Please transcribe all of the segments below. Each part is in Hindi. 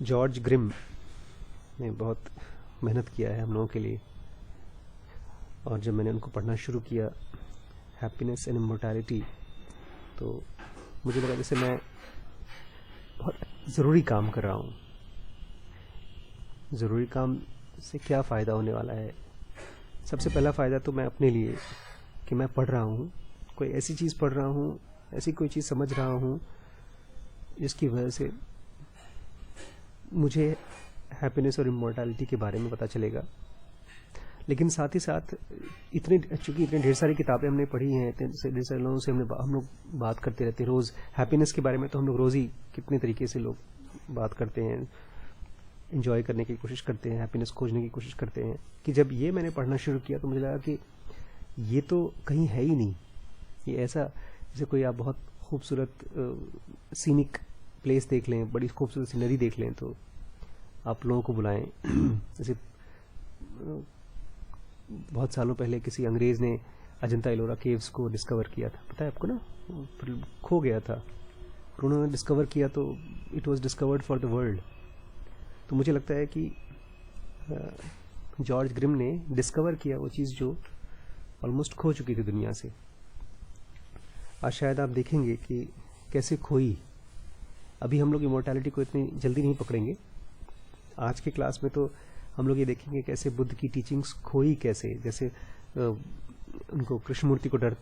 जॉर्ज ग्रिम ने बहुत मेहनत किया है हम लोगों के लिए, और जब मैंने उनको पढ़ना शुरू किया, हैप्पीनेस एंड इमॉर्टैलिटी, तो मुझे लगा जैसे मैं बहुत ज़रूरी काम कर रहा हूँ। ज़रूरी काम से क्या फ़ायदा होने वाला है? सबसे पहला फ़ायदा तो मैं अपने लिए कि मैं पढ़ रहा हूँ, कोई ऐसी चीज़ पढ़ रहा हूँ, ऐसी कोई चीज़ समझ रहा हूँ जिसकी वजह से मुझे हैप्पीनेस और इमॉर्टैलिटी के बारे में पता चलेगा। लेकिन साथ ही साथ चूँकि इतने ढेर सारी किताबें हमने पढ़ी हैं, इतने ढेर सारे लोगों से हम लोग बात करते रहते हैं रोज़। हैप्पीनेस के बारे में तो हम लोग रोज़ ही कितने तरीके से लोग बात करते हैं, इंजॉय करने की कोशिश करते हैं, हैप्पीनेस खोजने की कोशिश करते हैं। कि जब ये मैंने पढ़ना शुरू किया तो मुझे लगा कि ये तो कहीं है ही नहीं। ये ऐसा जैसे कोई आप बहुत खूबसूरत सीनिक प्लेस देख लें, बड़ी खूबसूरत सीनरी देख लें, तो आप लोगों को बुलाएं। जैसे बहुत सालों पहले किसी अंग्रेज़ ने अजंता एलोरा केव्स को डिस्कवर किया था, पता है आपको ना? फिर खो गया था, और उन्होंने डिस्कवर किया तो it was discovered for the world. तो मुझे लगता है कि जॉर्ज ग्रिम ने डिस्कवर किया वो चीज़ जो ऑलमोस्ट खो चुकी थी दुनिया से। आज शायद आप देखेंगे कि कैसे खोई। अभी हम लोग इमॉर्टैलिटी को इतनी जल्दी नहीं पकड़ेंगे। आज के क्लास में तो हम लोग ये देखेंगे कैसे बुद्ध की टीचिंग्स खोई कैसे। जैसे उनको कृष्णमूर्ति को डर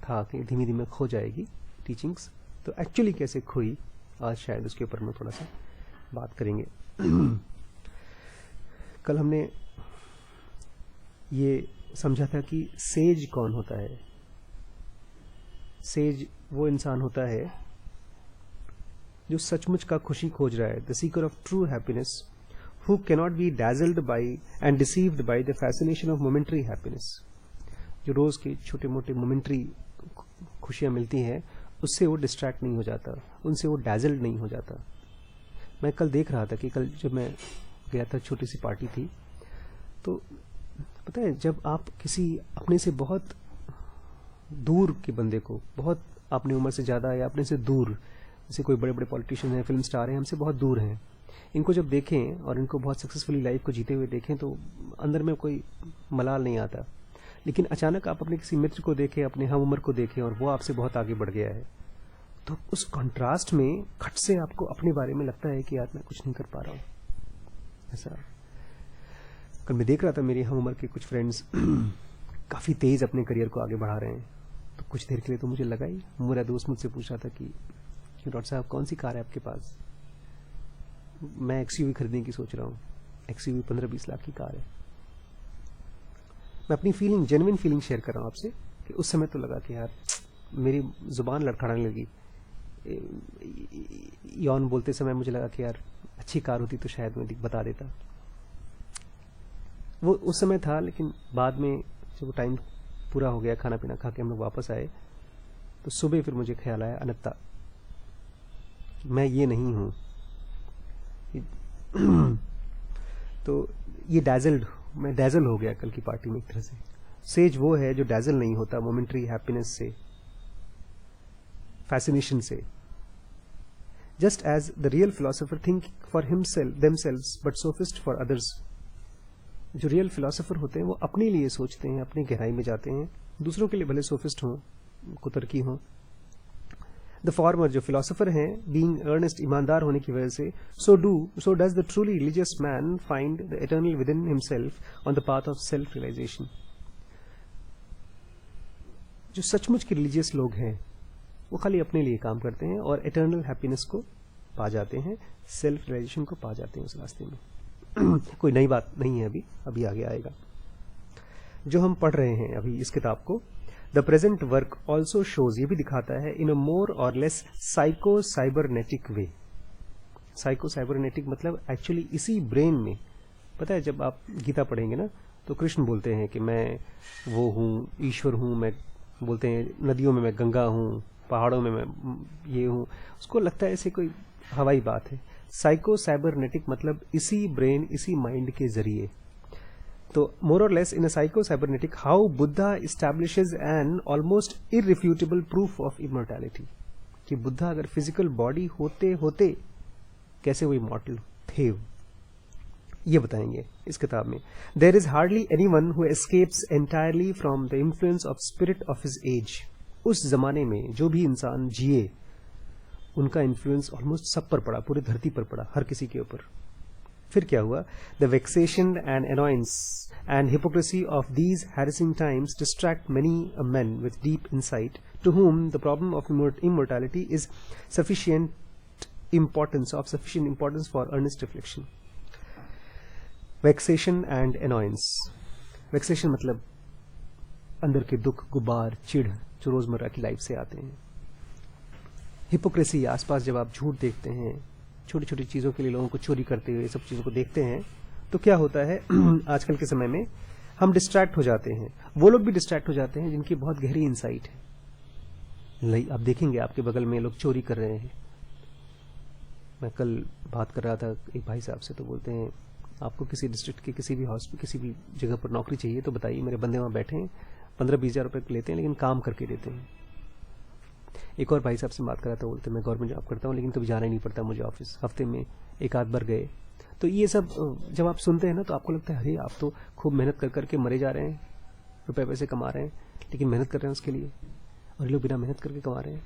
था कि धीमे धीमे खो जाएगी टीचिंग्स, तो एक्चुअली कैसे खोई, आज शायद उसके ऊपर हम थोड़ा सा बात करेंगे। कल हमने ये समझा था कि सेज कौन होता है। सेज वो इंसान होता है जो सचमुच का खुशी खोज रहा है, the seeker of true happiness, who cannot be dazzled by and deceived by the fascination of momentary happiness। जो रोज की छोटे मोटे मोमेंट्री खुशियां मिलती हैं, उससे वो डिस्ट्रैक्ट नहीं हो जाता, उनसे वो डैजल्ड नहीं हो जाता। मैं कल देख रहा था कि कल जब मैं गया था, छोटी सी पार्टी थी, तो पता है जब आप किसी अपने से बहुत दूर के बंदे को, बहुत अपनी उम्र से ज़्यादा या अपने से दूर, जैसे कोई बड़े बड़े पॉलिटिशियन हैं, फिल्म स्टार हैं, हमसे बहुत दूर हैं, इनको जब देखें और इनको बहुत सक्सेसफुली लाइफ को जीते हुए देखें तो अंदर में कोई मलाल नहीं आता। लेकिन अचानक आप अपने किसी मित्र को देखें, अपने हम उम्र को देखें, और वो आपसे बहुत आगे बढ़ गया है, तो उस कंट्रास्ट में खट से आपको अपने बारे में लगता है कि यार मैं कुछ नहीं कर पा रहा हूँ। ऐसा कल मैं देख रहा था, मेरी हम उम्र के कुछ फ्रेंड्स काफ़ी तेज़ अपने करियर को आगे बढ़ा रहे हैं। तो कुछ देर के लिए तो मुझे लगा ही, मेरा दोस्त मुझसे पूछ रहा था कि डॉक्टर साहब कौन सी कार है आपके पास? मैं एक्सयूवी खरीदने की सोच रहा हूँ। एक्सयूवी 15-20 लाख की कार है। मैं अपनी फीलिंग, जेन्युइन फीलिंग शेयर कर रहा हूँ आपसे कि उस समय तो लगा कि यार मेरी जुबान लड़खड़ाने लगी। यौन बोलते समय मुझे लगा कि यार अच्छी कार होती तो शायद मैं बता देता। वो उस समय था, लेकिन बाद में जब वो टाइम पूरा हो गया, खाना पीना खा के हम लोग वापस आए, तो सुबह फिर मुझे ख्याल आया, अनंता मैं ये नहीं हूँ। तो ये मैं डैजल हो गया कल की पार्टी में एक तरह से। सेज वो है जो डैजल नहीं होता मोमेंट्री हैप्पीनेस से, फैसिनेशन से। Just as the real philosopher think for himself themselves but sophist for others. जो रियल फिलोसोफर होते हैं वो अपने लिए सोचते हैं, अपनी गहराई में जाते हैं, दूसरों के लिए भले सोफिस्ट हों, कुतर्की हों। द फॉर्मर जो फिलोसोफर हैं, बीइंग अर्नेस्ट, ईमानदार होने की वजह से, so does the truly religious man find the eternal within himself on the path of self realisation. जो सचमुच के रिलीजियस लोग हैं वो खाली अपने लिए काम करते हैं और इटर्नल हैप्पीनेस को पा जाते हैं, सेल्फ रियलाइजेशन को पा जाते हैं उस रास्ते में। कोई नई बात नहीं है, अभी आगे आएगा। जो हम पढ़ रहे हैं अभी इस किताब को, the present work also shows, ये भी दिखाता है, इन अ मोर or less psycho cybernetic way. Psycho cybernetic मतलब एक्चुअली इसी ब्रेन में, पता है जब आप गीता पढ़ेंगे ना, तो कृष्ण बोलते हैं कि मैं वो हूँ, ईश्वर हूँ। मैं बोलते हैं नदियों में मैं गंगा हूँ, पहाड़ों में मैं ये हूँ। उसको लगता है ऐसे कोई हवाई बात है। साइको साइबरनेटिक मतलब इसी ब्रेन, इसी माइंड के जरिए। तो more or less in a psycho cybernetic how Buddha establishes an almost irrefutable proof of immortality. कि बुद्धा अगर फिजिकल बॉडी होते होते कैसे वो इमॉर्टल थे, ये बताएंगे इस किताब में. There is hardly anyone who escapes entirely from the influence of spirit of his age. उस जमाने में जो भी इंसान जिए उनका इन्फ्लुएंस ऑलमोस्ट सब पर पड़ा, पूरी धरती पर पड़ा, हर किसी के ऊपर. फिर क्या हुआ? The vexation and annoyance and hypocrisy of these harassing times distract many a men with deep insight to whom the problem of immortality is sufficient importance for earnest reflection. Vexation and annoyance. Vexation मतलब अंदर के दुख, गुबार, चिढ़ जो रोजमर्रा की लाइफ से आते हैं. हिपोक्रेसी, आसपास जब आप झूठ देखते हैं, छोटी छोटी चीजों के लिए लोगों को चोरी करते हुए सब चीजों को देखते हैं, तो क्या होता है आजकल के समय में हम डिस्ट्रैक्ट हो जाते हैं. वो लोग भी डिस्ट्रैक्ट हो जाते हैं जिनकी बहुत गहरी इंसाइट है. आप देखेंगे आपके बगल में लोग चोरी कर रहे हैं. मैं कल बात कर रहा था एक भाई साहब से, तो बोलते हैं आपको किसी डिस्ट्रिक्ट के किसी भी हॉस्पिटल, किसी भी जगह पर नौकरी चाहिए तो बताइए, मेरे बंदे वहां बैठे हैं, 15-20 हजार रुपए लेते हैं लेकिन काम करके देते हैं. एक और भाई साहब से बात करा था, बोलते मैं गवर्नमेंट जॉब करता हूँ लेकिन कभी जाना ही नहीं पड़ता मुझे ऑफिस, हफ्ते में एक आध बार गए. तो ये सब जब आप सुनते हैं ना तो आपको लगता है अरे आप तो खूब मेहनत कर करके मरे जा रहे हैं, रुपए पैसे कमा रहे हैं, लेकिन मेहनत कर रहे हैं उसके लिए, और लोग बिना मेहनत करके कमा रहे हैं.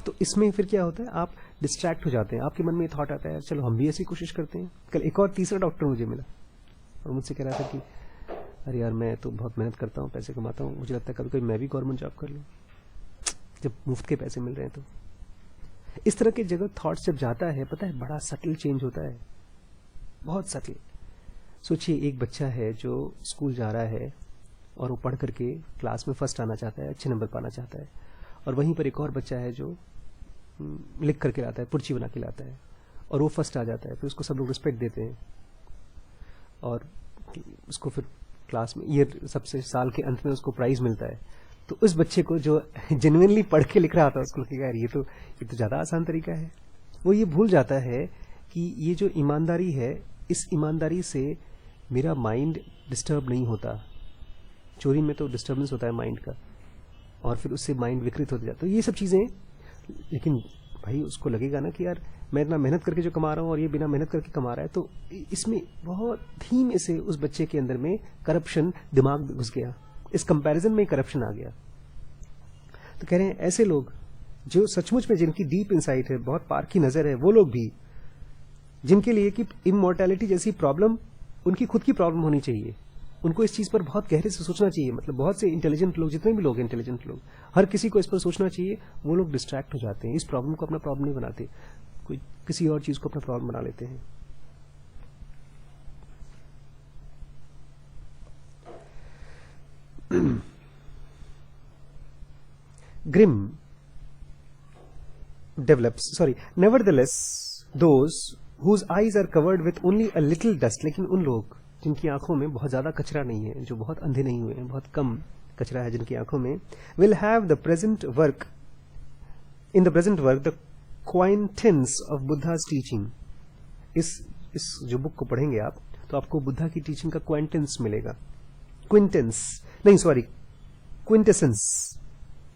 तो इसमें फिर क्या होता है, आप डिस्ट्रैक्ट हो जाते हैं. आपके मन में थॉट आता है चलो हम भी ऐसी कोशिश करते हैं. कल एक और तीसरा डॉक्टर मुझे मिला और मुझसे कह रहा था कि अरे यार मैं तो बहुत मेहनत करता हूँ, पैसे कमाता हूँ, मुझे लगता है कभी कभी मैं भी गवर्नमेंट जॉब कर लूँ जब मुफ्त के पैसे मिल रहे हैं. तो इस तरह के जगह थॉट्स जब जाता है, पता है बड़ा सटल चेंज होता है, बहुत सटल. सोचिए एक बच्चा है जो स्कूल जा रहा है और वो पढ़ करके क्लास में फर्स्ट आना चाहता है, अच्छे नंबर पाना चाहता है, और वहीं पर एक और बच्चा है जो लिख करके लाता है, पर्ची बना के लाता है, और वो फर्स्ट आ जाता है. फिर उसको सब लोग रिस्पेक्ट देते हैं और उसको फिर क्लास में ईयर सबसे साल के अंत में उसको प्राइज मिलता है. तो उस बच्चे को जो जेन्युइनली पढ़ के लिख रहा था उसको लगेगा यार ये तो ज्यादा आसान तरीका है. वो ये भूल जाता है कि ये जो ईमानदारी है, इस ईमानदारी से मेरा माइंड डिस्टर्ब नहीं होता. चोरी में तो डिस्टर्बेंस होता है माइंड का, और फिर उससे माइंड विकृत होता जाता है. तो ये सब चीजें, लेकिन भाई उसको लगेगा ना कि यार मैं इतना मेहनत करके जो कमा रहा हूँ और ये बिना मेहनत करके कमा रहा है, तो इसमें बहुत धीमे से उस बच्चे के अंदर में करप्शन दिमाग में घुस गया, इस कंपैरिजन में करप्शन आ गया. तो कह रहे हैं ऐसे लोग जो सचमुच में जिनकी डीप इंसाइट है, बहुत पार की नजर है, वो लोग भी जिनके लिए कि इमॉर्टैलिटी जैसी प्रॉब्लम उनकी खुद की प्रॉब्लम होनी चाहिए, उनको इस चीज पर बहुत गहरे से सोचना चाहिए. मतलब बहुत से इंटेलिजेंट लोग, जितने भी लोग इंटेलिजेंट लोग, हर किसी को इस पर सोचना चाहिए. वो लोग डिस्ट्रैक्ट हो जाते हैं, इस प्रॉब्लम को अपना प्रॉब्लम नहीं बनाते, कोई किसी और चीज को अपना प्रॉब्लम बना लेते हैं. Grimm nevertheless, those whose eyes are covered with only a little dust, लेकिन उन लोग जिनकी आंखों में बहुत ज्यादा कचरा नहीं है, जो बहुत अंधे नहीं हुए हैं, बहुत कम कचरा है जिनकी आंखों में, will have the present work the quintessence of Buddha's teaching. इस जो बुक को पढ़ेंगे आप तो आपको बुद्धा की टीचिंग का क्वांटेंस मिलेगा.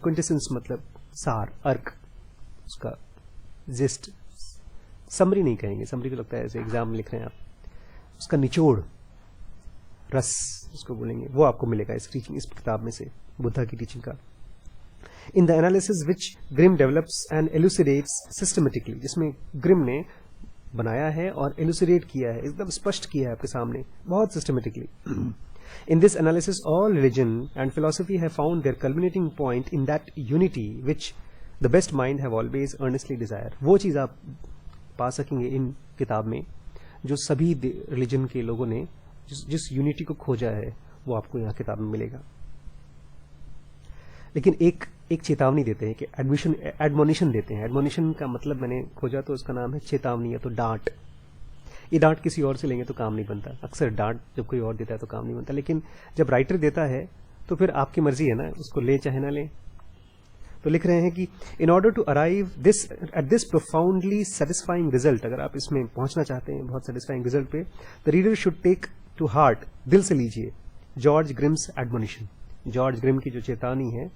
क्विंटेसेंस मतलब सार, अर्क, उसका जिस्ट. समरी नहीं कहेंगे, समरी को लगता है ऐसे एग्जाम में लिख रहे हैं आप, उसका निचोड़, रस उसको बोलेंगे, वो आपको मिलेगा इस किताब में से, बुद्धा की टीचिंग का. In the analysis which Grimm develops and elucidates systematically, जिसमें ग्रिम ने बनाया है और एलुसिडेट किया है, एकदम स्पष्ट किया है आपके सामने, बहुत systematically. In this analysis, all religion and philosophy have found their culminating point in that unity which the best mind have always earnestly desired. वो चीज आप पा सकेंगे इन किताब में जो सभी रिलीजन के लोगों ने जिस यूनिटी को खोजा है, वो आपको यहाँ किताब में मिलेगा. लेकिन एक चेतावनी देते हैं कि एडमोनिशन देते हैं. एडमोनिशन का मतलब मैंने खोजा तो उसका नाम है चेतावनी या तो डांट. ये डांट किसी और से लेंगे तो काम नहीं बनता. अक्सर डांट जब कोई और देता है तो काम नहीं बनता, लेकिन जब राइटर देता है तो फिर आपकी मर्जी है ना, उसको ले चाहे ना ले. तो लिख रहे हैं कि in order to arrive at this profoundly satisfying result, अगर आप इसमें पहुंचना चाहते हैं बहुत सेटिस्फाइंग रिजल्ट पे, the reader should take to heart, दिल से लीजिए, George Grimm's admonition. George Grimm की जो चेतावनी है,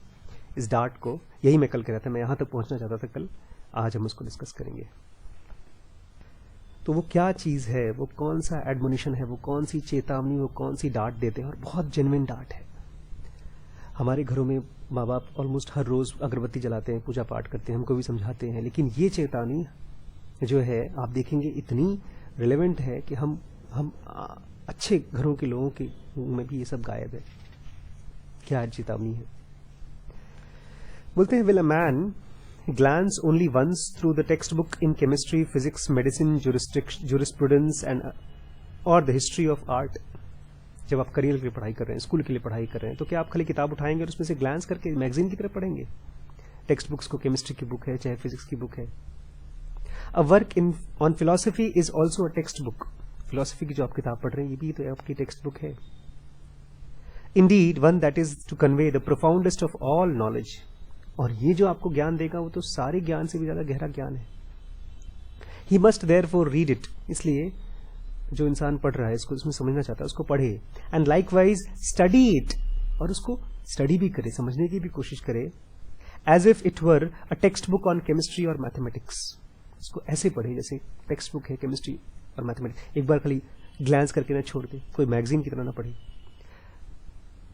इस डांट को, यही मैं कल कह रहा था, मैं यहां तक पहुंचना चाहता था कल, आज हम उसको डिस्कस करेंगे. तो वो क्या चीज है, वो कौन सा एडमोनिशन है, वो कौन सी चेतावनी, वो कौन सी डांट देते हैं, और बहुत जेन्युइन डांट है। हमारे घरों में माँ बाप ऑलमोस्ट हर रोज अगरबत्ती जलाते हैं, पूजा पाठ करते हैं, हमको भी समझाते हैं, लेकिन ये चेतावनी जो है आप देखेंगे इतनी रिलेवेंट है कि हम अच्छे घरों के लोगों के में भी ये सब गायब है। क्या चेतावनी है? बोलते हैं, will a man glance only once through the textbook in chemistry, physics, medicine, jurisprudence and or the history of art? जब आप करियर के लिए पढ़ाई कर रहे हैं, स्कूल के लिए पढ़ाई कर रहे हैं, तो क्या आप खाली किताब उठाएंगे और उसमें से ग्लांस करके मैगजीन की तरफ पढ़ेंगे? टेक्स्ट बुक्स को, केमिस्ट्री की बुक है चाहे फिजिक्स की बुक है। A work in on philosophy is also a text book. Philosophy की जो आप किताब पढ़ रहे हैं ये भी तो आपकी टेक्स्ट बुक है। Indeed one that is to convey the profoundest of all knowledge. और ये जो आपको ज्ञान देगा वो तो सारे ज्ञान से भी ज्यादा गहरा ज्ञान है। He must therefore read it. इसलिए जो इंसान पढ़ रहा है इसको, इसमें समझना चाहता है, उसको पढ़े। एंड लाइकवाइज स्टडी इट, और उसको स्टडी भी करे, समझने की भी कोशिश करे, as if it were a textbook on chemistry और मैथमेटिक्स। इसको ऐसे पढ़े जैसे टेक्स्ट बुक है केमिस्ट्री और मैथमेटिक्स। एक बार खाली ग्लांस करके ना छोड़ दे, कोई मैगजीन की तरह ना पढ़े।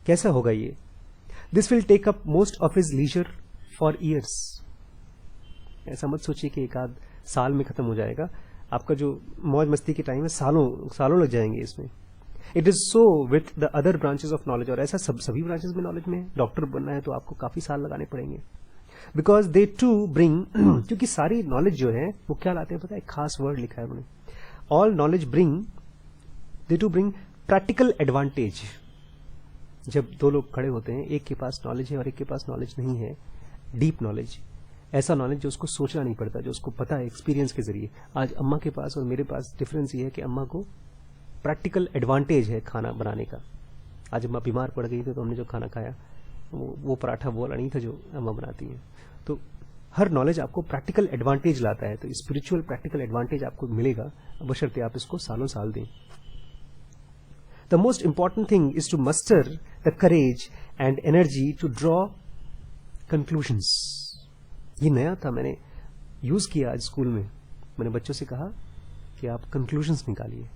कैसा होगा ये? This will take up most of his leisure for years. ऐसा मत सोचिए कि एक आध साल में खत्म हो जाएगा। आपका जो मौज मस्ती के टाइम है सालों लग जाएंगे इसमें। It is so with the other branches of knowledge. और ऐसा सभी ब्रांचेस में नॉलेज में है। डॉक्टर बनना है तो आपको काफी साल लगाने पड़ेंगे, बिकॉज दे टू ब्रिंग क्योंकि सारी नॉलेज जो है वो क्या लाते हैं पता है? एक खास वर्ड लिखा है उन्होंने, all knowledge they to bring practical advantage. जब दो लोग खड़े होते हैं, एक के पास नॉलेज है और एक के पास नॉलेज नहीं है, डीप नॉलेज, ऐसा नॉलेज जो उसको सोचना नहीं पड़ता, जो उसको पता है एक्सपीरियंस के जरिए। आज अम्मा के पास और मेरे पास डिफरेंस ये है कि अम्मा को प्रैक्टिकल एडवांटेज है खाना बनाने का। आज अम्मा बीमार पड़ गई थी तो हमने जो खाना खाया वो पराठा वो वाला नहीं था जो अम्मा बनाती हैं। तो हर नॉलेज आपको प्रैक्टिकल एडवांटेज लाता है। तो स्पिरिचुअल प्रैक्टिकल एडवांटेज आपको मिलेगा बशर्ते आप इसको सालों साल दें। The most important thing is to muster the courage and energy to draw conclusions. ये नया था, मैंने यूज किया आज स्कूल में। मैंने बच्चों से कहा कि आप कंक्लूजन्स निकालिए।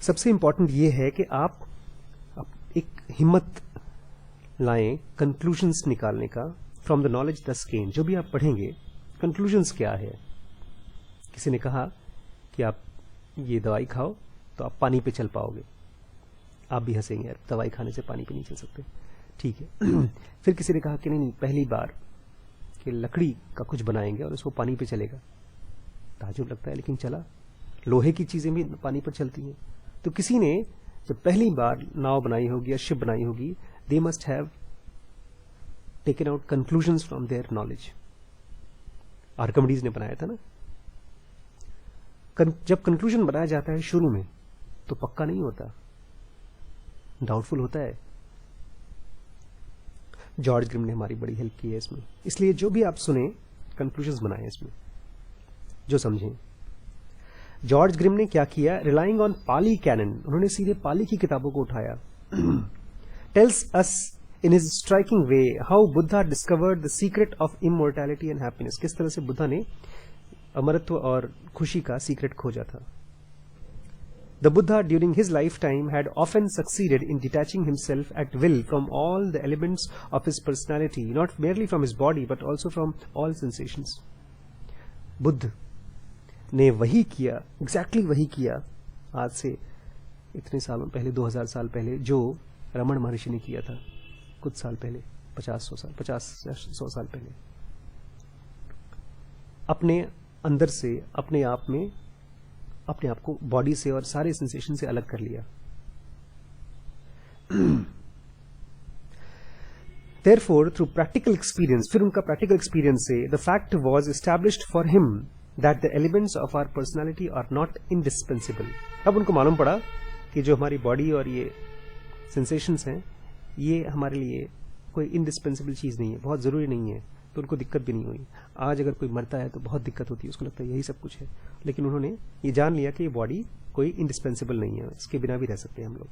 सबसे इंपॉर्टेंट ये है कि आप एक हिम्मत लाएं कंक्लूजन्स निकालने का फ्रॉम द नॉलेज दस गेन। जो भी आप पढ़ेंगे कंक्लूजन्स क्या है। किसी ने कहा कि आप ये दवाई खाओ तो आप पानी पे चल पाओगे। आप भी हंसेंगे, यार दवाई खाने से पानी पे नहीं चल सकते, ठीक है। फिर किसी ने कहा कि नहीं पहली बार कि लकड़ी का कुछ बनाएंगे और उसको पानी पे चलेगा। ताज्जुब लगता है लेकिन चला। लोहे की चीजें भी पानी पर चलती हैं। तो किसी ने जब पहली बार नाव बनाई होगी या शिप बनाई होगी, they must have taken out conclusions from their knowledge. Archimedes ने बनाया था ना। जब कंक्लूजन बनाया जाता है शुरू में तो पक्का नहीं होता, डाउटफुल होता है। जॉर्ज ग्रिम ने हमारी बड़ी हेल्प की है इसमें। इसलिए जो भी आप सुने कंक्लूजन्स बनाए इसमें, जो समझें। जॉर्ज ग्रिम ने क्या किया? रिलाइंग ऑन पाली कैनन, उन्होंने सीधे पाली की किताबों को उठाया। Tells us in his striking way how Buddha discovered the secret of immortality and happiness. किस तरह से बुद्धा ने अमरत्व और खुशी का सीक्रेट खोजा था। The Buddha during his lifetime had often succeeded in detaching himself at will from all the elements of his personality, not merely from his body but also from all sensations. Buddha ने वही किया, एग्जैक्टली वही किया आज से इतने सालों पहले, 2000 साल पहले, जो रमण महर्षि ने किया था कुछ साल पहले, 50-100 साल पहले। अपने अंदर से, अपने आप में, अपने आप को बॉडी से और सारे सेंसेशन से अलग कर लिया। Therefore, through practical experience, फिर उनका practical experience से, the fact was established for him that the elements of our personality are not indispensable. अब उनको मालूम पड़ा कि जो हमारी बॉडी और ये सेंसेशंस हैं, ये हमारे लिए कोई इंडिस्पेंसिबल चीज नहीं है, बहुत जरूरी नहीं है। तो उनको दिक्कत भी नहीं हुई। आज अगर कोई मरता है तो बहुत दिक्कत होती है, उसको लगता है यही सब कुछ है। लेकिन उन्होंने ये जान लिया कि ये बॉडी कोई इंडिस्पेंसिबल नहीं है, इसके बिना भी रह सकते हैं हम लोग।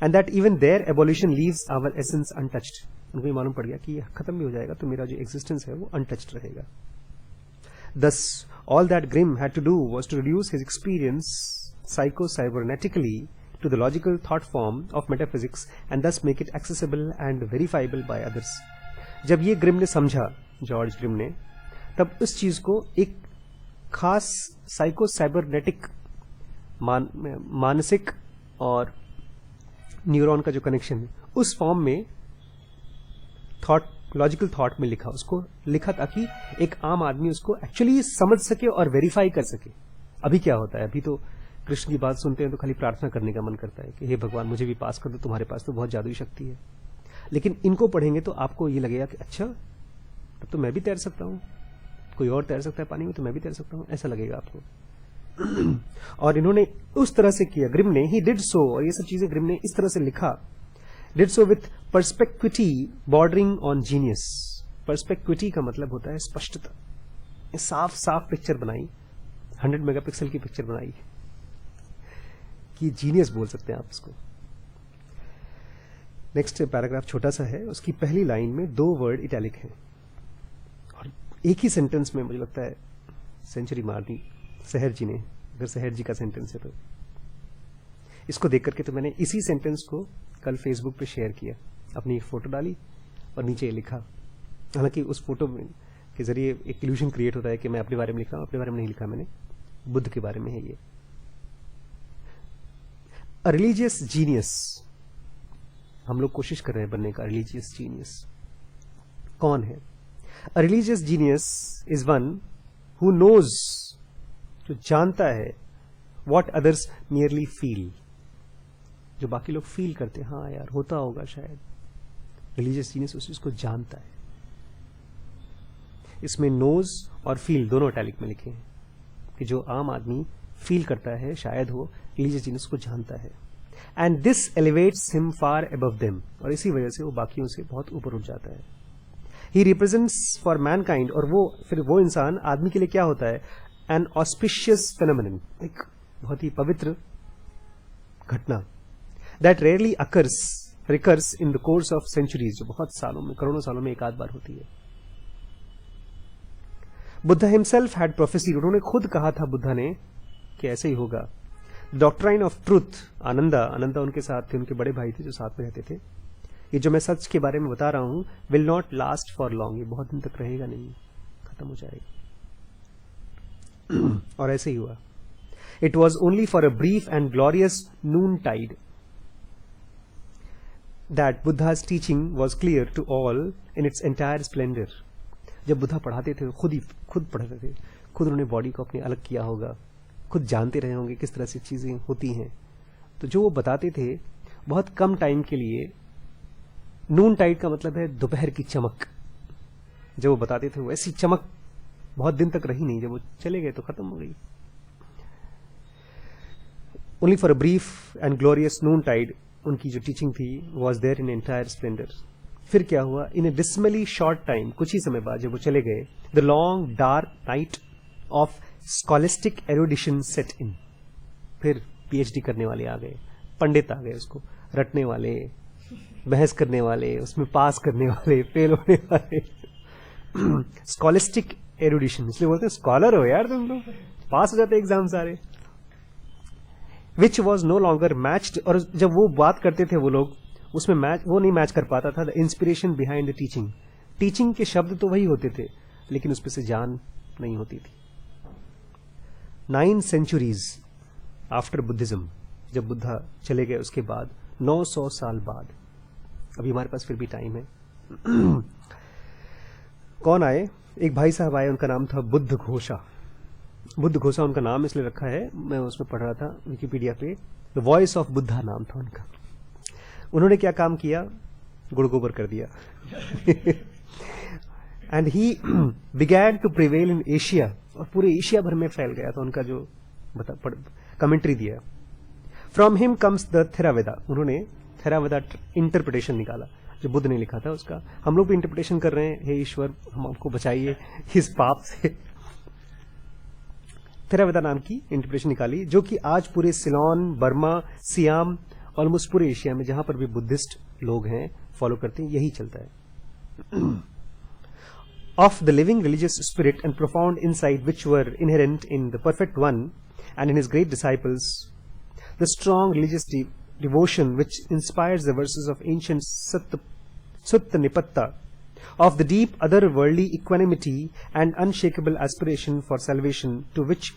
And that even their evolution leaves our essence untouched. उनको ये मालूम पड़ गया कि ये खत्म भी हो जाएगा तो मेरा जो एग्जिस्टेंस है वो अनटच्ड रहेगा। Thus, All that Grimm had to do was to reduce his experience psycho-cybernetically to the logical thought form of metaphysics and thus make it accessible and verifiable by others. जब ये ग्रिम ने समझा, जॉर्ज ग्रिम ने, तब उस चीज को एक खास साइको-साइबरनेटिक मानसिक और न्यूरॉन का जो कनेक्शन है उस फॉर्म में लॉजिकल थॉट में लिखा, उसको लिखा ताकि एक आम आदमी उसको एक्चुअली समझ सके और वेरीफाई कर सके। अभी क्या होता है, अभी तो कृष्ण की बात सुनते हैं तो खाली प्रार्थना करने का मन करता है कि हे भगवान मुझे भी पास कर दो, तुम्हारे पास तो बहुत जादुई शक्ति है। लेकिन इनको पढ़ेंगे तो आपको ये लगेगा कि अच्छा तब तो मैं भी तैर सकता हूं, कोई और तैर सकता है पानी में तो मैं भी तैर सकता हूं, ऐसा लगेगा आपको। और इन्होंने उस तरह से किया, ग्रिम ने, ही डिड सो, और ये सब चीजें ग्रिम ने इस तरह से लिखा, did so with perspicuity bordering on genius. Perspicuity का मतलब होता है स्पष्टता, साफ साफ पिक्चर बनाई, 100 मेगापिक्सल की पिक्चर बनाई कि जीनियस बोल सकते हैं आप इसको। नेक्स्ट पैराग्राफ छोटा सा है, उसकी पहली लाइन में 2 वर्ड इटैलिक हैं और एक ही सेंटेंस में मुझे लगता है सेंचुरी मार दी सहर जी ने, अगर सहर जी का सेंटेंस है तो। इसको देख करके तो मैंने इसी सेंटेंस को कल फेसबुक पे शेयर किया, अपनी एक फोटो डाली और नीचे ये लिखा। हालांकि उस फोटो के जरिए एक इल्यूजन क्रिएट होता है कि मैं अपने बारे में लिख रहा हूं, अपने बारे में नहीं लिखा मैंने, बुद्ध के बारे में है ये। रिलीजियस जीनियस, हम लोग कोशिश कर रहे हैं बनने का रिलीजियस जीनियस। कौन है? A religious genius is one who knows, जो जानता है, व्हाट अदर्स मियरली फील, जो बाकी लोग फील करते हैं, हाँ यार होता होगा शायद। रिलीजियस जीनियस उस चीज को जानता है। इसमें नोज और फील दोनों इटैलिक में लिखे हैं कि जो आम आदमी फील करता है शायद हो, रिलीजियस जीनियस को जानता है। And this elevates him far above them, और इसी वजह से वो बाकियों से बहुत ऊपर उठ जाता है। ही रिप्रेजेंट्स फॉर मैनकाइंड, और वो फिर वो इंसान आदमी के लिए क्या होता है? एन ऑस्पिशियस फेनोमेनन, एक बहुत ही पवित्र घटना, that rarely recurs in the course of centuries, जो बहुत सालों में, करोड़ों सालों में एक आध बार होती है। बुद्धा हिमसेल्फ हैड प्रोफेसीड, उन्होंने खुद कहा था बुद्धा ने कि ऐसे ही होगा। डॉक्ट्राइन ऑफ ट्रूथ, आनंदा उनके साथ थे, उनके बड़े भाई थे जो साथ में रहते थे। ये जो मैं सच के बारे में बता रहा हूं, will not last for long, ये बहुत दिन तक रहेगा नहीं, खत्म हो जाएगा। और ऐसे ही हुआ। It was only for a brief and glorious noontide that Buddha's teaching was clear to all in its entire splendour. जब बुद्धा पढ़ाते थे, खुद पढ़ाते थे, खुद उन्होंने बॉडी को अपने अलग किया होगा, खुद जानते रहे होंगे किस तरह से चीजें होती हैं, तो जो वो बताते थे बहुत कम टाइम के लिए, नून टाइड का मतलब है दोपहर की चमक, जब वो बताते थे वो ऐसी चमक बहुत दिन तक रही नहीं, जब वो चले गए तो खत्म हो गई। Only for a brief and glorious noontide, उनकी जो टीचिंग थी was there in entire splendour. फिर क्या हुआ? इन ए डिस्मली शॉर्ट टाइम, कुछ ही समय बाद जब वो चले गए, the long dark night of scholastic erudition set in. फिर पीएचडी करने वाले आ गए, पंडित आ गए, उसको रटने वाले, बहस करने वाले, उसमें पास करने वाले, फेल होने वाले। स्कॉलिस्टिक एरुडिशन, इसलिए बोलते हैं स्कॉलर हो यार तुम लोग, पास हो जाते एग्जाम सारे। Which was no longer matched, और जब वो बात करते थे वो लोग, उसमें वो नहीं मैच कर पाता था the inspiration behind the teaching. Teaching के शब्द तो वही होते थे, लेकिन उसमें से जान नहीं होती थी। 9 centuries आफ्टर बुद्धिज्म, जब बुद्धा चले गए उसके बाद 900 साल बाद, अभी हमारे पास फिर भी टाइम है। कौन आए? एक भाई साहब आए, उनका नाम था बुद्ध घोषा। बुद्ध घोषा उनका नाम इसलिए रखा है, मैं उसमें पढ़ रहा था विकिपीडिया पे, द वॉइस ऑफ बुद्धा नाम था उनका। उन्होंने क्या काम किया? गुड़ गोबर कर दिया। And he began to prevail in Asia, और पूरे एशिया भर में फैल गया था उनका जो कमेंट्री दिया। From him comes the Theravada, उन्होंने थेरावेदा इंटरप्रिटेशन निकाला जो बुद्ध ने लिखा था उसका। हम लोग भी इंटरप्रिटेशन कर रहे हैं, हे ईश्वर हमको बचाइए इस पाप से। थेरावेदा नाम की इंटरप्रिटेशन निकाली, जो कि आज पूरे सिलोन, बर्मा, सियाम, ऑलमोस्ट पूरे एशिया में जहां पर भी बुद्धिस्ट लोग हैं, फॉलो करते हैं, यही चलता है। of the living religious spirit and profound insight which were inherent in the perfect one and in his great disciples, the strong religious devotion which inspires the verses of ancient Sutta Nipatta, of the deep otherworldly equanimity and unshakable aspiration for salvation to which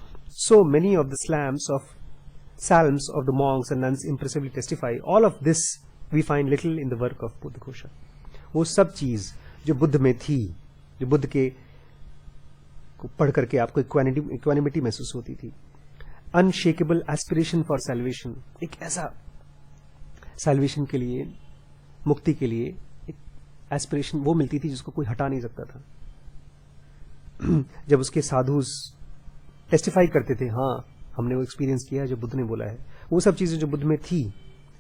so many of the psalms of the monks and nuns impressively testify, all of this we find little in the work of Buddhaghosa. वो सब चीज जो बुद्ध में थी, जो बुद्ध के को पढ़ करके आपको इक्वानिमिटी महसूस होती थी, अनशेकेबल एस्पिरेशन फॉर सैल्वेशन, एक ऐसा सैल्वेशन के लिए, मुक्ति के लिए एक एस्पिरेशन वो मिलती थी जिसको कोई हटा नहीं सकता था. जब उसके साधु टेस्टिफाई करते थे, हाँ हमने वो एक्सपीरियंस किया जो बुद्ध ने बोला है, वो सब चीजें जो बुद्ध में थी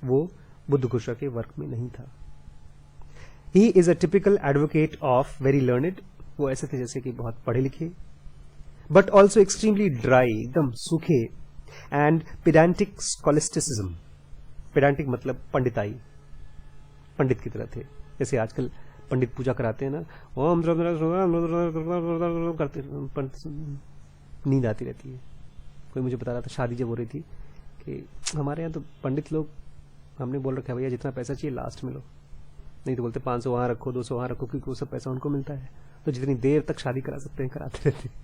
वो बुद्धघोषा के वर्क में नहीं था. He is a typical advocate of very learned, वो ऐसे थे जैसे कि बहुत पढ़े लिखे, बट ऑल्सो एक्सट्रीमली ड्राई, एकदम सूखे, एंड पेडांटिक स्कॉलिस्टिसिज्म. पेडांटिक मतलब पंडिताई, पंडित की तरह थे. जैसे आजकल पंडित पूजा कराते हैं ना, ओम करते, नींद आती रहती है. कोई मुझे बता रहा था, शादी जब हो रही थी, कि हमारे यहाँ तो पंडित लोग, हमने बोल रखा है भैया जितना पैसा चाहिए लास्ट में लो, नहीं तो बोलते 500 वहां रखो, 200 वहां रखो, क्योंकि वो सब पैसा उनको मिलता है. तो जितनी देर तक शादी करा सकते हैं कराते रहते हैं,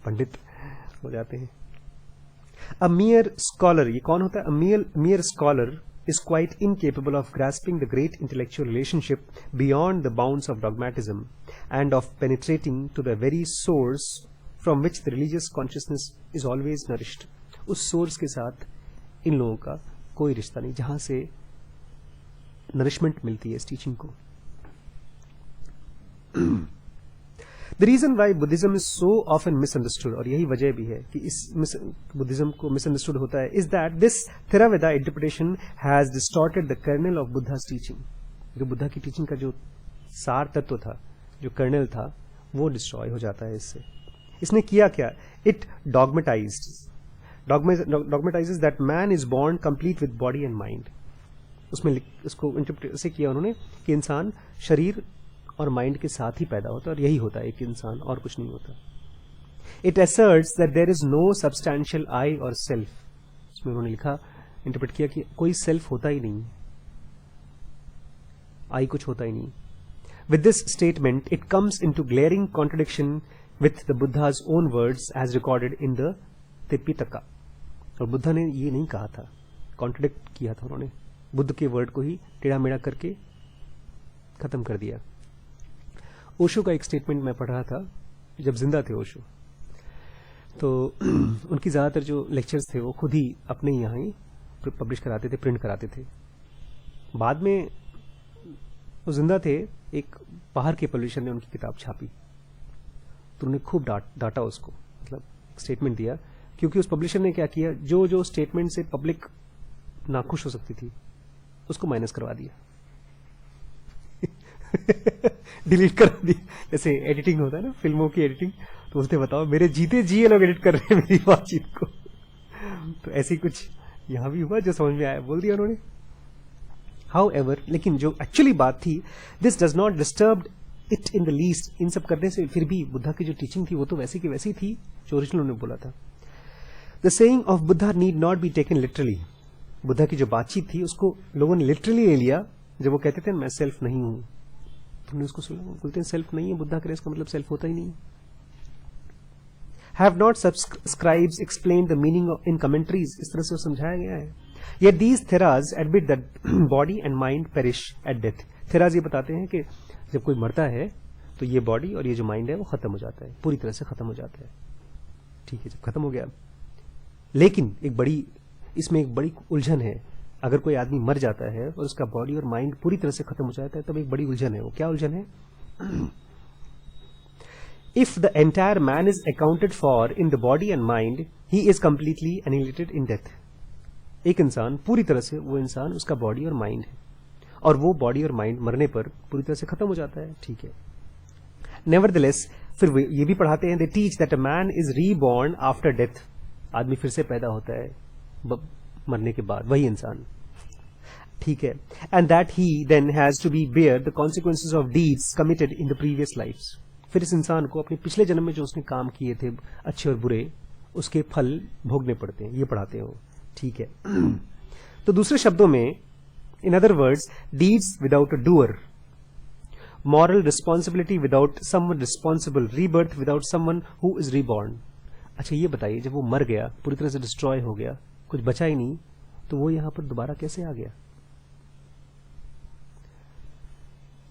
पंडित हो जाते हैं. अ मियर स्कॉलर, ये कौन होता है? A mere scholar is quite incapable of grasping the great intellectual relationship beyond the bounds of dogmatism and of penetrating to the very source from which the religious consciousness is always nourished. उस सोर्स के साथ इन लोगों का कोई रिश्ता नहीं जहां से नरिशमेंट मिलती है इस टीचिंग को. The reason why Buddhism is so often misunderstood, और यही वजह भी है कि इस बुद्धिज्म को मिसअंडरस्टूड होता है, is that this Theravada interpretation has distorted the kernel of Buddha's teaching. जो बुद्धा की टीचिंग का जो सार तत्व था, जो कर्नल था, वो डिस्ट्रॉय हो जाता है इससे. इसने किया क्या? It dogmatizes that man is born complete with body and mind. उसमें उसको इंटरप्रेट ऐसे किया उन्होंने कि इंसान शरीर और माइंड के साथ ही पैदा होता है, और यही होता है एक इंसान, और कुछ नहीं होता. It asserts that there is no substantial I or self. इसमें उन्होंने लिखा, इंटरप्रेट किया कि कोई सेल्फ होता ही नहीं, आई कुछ होता ही नहीं. With this statement it comes into glaring contradiction with the Buddha's own words as recorded in the Tipitaka. और बुद्धा ने ये नहीं कहा था, कॉन्ट्रडिक्ट किया था उन्होंने, बुद्ध के वर्ड को ही टेढ़ा मेढ़ा करके खत्म कर दिया. ओशो का एक स्टेटमेंट मैं पढ़ रहा था जब जिंदा थे ओशो, तो उनकी ज्यादातर जो लेक्चर्स थे वो खुद ही अपने यहाँ ही पब्लिश कराते थे, प्रिंट कराते थे. बाद में वो जिंदा थे, एक बाहर के पब्लिशर ने उनकी किताब छापी, तो उन्होंने खूब डांटा उसको, मतलब स्टेटमेंट दिया, क्योंकि उस पब्लिशर ने क्या किया, जो जो स्टेटमेंट से पब्लिक नाखुश हो सकती थी उसको माइनस करवा दिया. डिलीट कर दी. जैसे एडिटिंग होता है ना, फिल्मों की एडिटिंग, तो बोलते बताओ मेरे जीते जी ये लोग एडिट कर रहे हैं मेरी बातचीत को. तो ऐसी कुछ यहां भी हुआ, जो समझ में आया बोल दिया उन्होंने. हाउएवर, लेकिन जो एक्चुअली बात थी, this does not disturb it in the least. इन सब करने से फिर भी बुद्धा की जो टीचिंग थी वो तो वैसी की वैसी थी जो ओरिजिनल उन्होंने बोला था. The saying of Buddha need not be taken literally. Buddha की जो बातचीत थी उसको लोगों ने लिटरली ले लिया. जब वो कहते थे मैं सेल्फ नहीं हूं, तुमने उसको सुना, बोलते हैं सेल्फ नहीं है बुद्धा करे, इसका मतलब सेल्फ होता ही नहीं. Have not subscribes explain the meaning in commentaries, इस तरह से समझाया गया है. Yet these theras admit that body and mind perish at death. Theras ये बताते हैं कि जब कोई मरता है तो ये बॉडी और ये जो माइंड है वो खत्म हो जाता है, पूरी तरह से खत्म हो जाता है. ठीक है, जब खत्म हो गया, लेकिन इसमें एक बड़ी उलझन है. अगर कोई आदमी मर जाता है और उसका बॉडी और माइंड पूरी तरह से खत्म हो जाता है, तब एक बड़ी उलझन है. वो क्या उलझन है? If the entire man is accounted for in the body and mind, he is completely annihilated in death. एक इंसान पूरी तरह से, वो इंसान उसका बॉडी और माइंड है, और वो बॉडी और माइंड मरने पर पूरी तरह से खत्म हो जाता है. ठीक है. नेवरदलेस, फिर वे ये भी पढ़ाते हैं, they teach that a man is reborn after death. आदमी फिर से पैदा होता है मरने के बाद, वही इंसान. ठीक है. And that he then has to be bear the consequences of deeds committed in the previous lifes. फिर इस इंसान को अपने पिछले जन्म में जो उसने काम किए थे अच्छे और बुरे, उसके फल भोगने पड़ते हैं। ये पढ़ाते हो, ठीक है। तो दूसरे शब्दों में, in other words, deeds without a doer, moral responsibility without someone responsible, rebirth without someone who is reborn. अच्छा ये बताइए, जब वो मर गया, पूरी तरह से डिस्ट्रॉय हो गया, कुछ बचा ही नहीं, तो वो यहां पर दोबारा कैसे आ गया?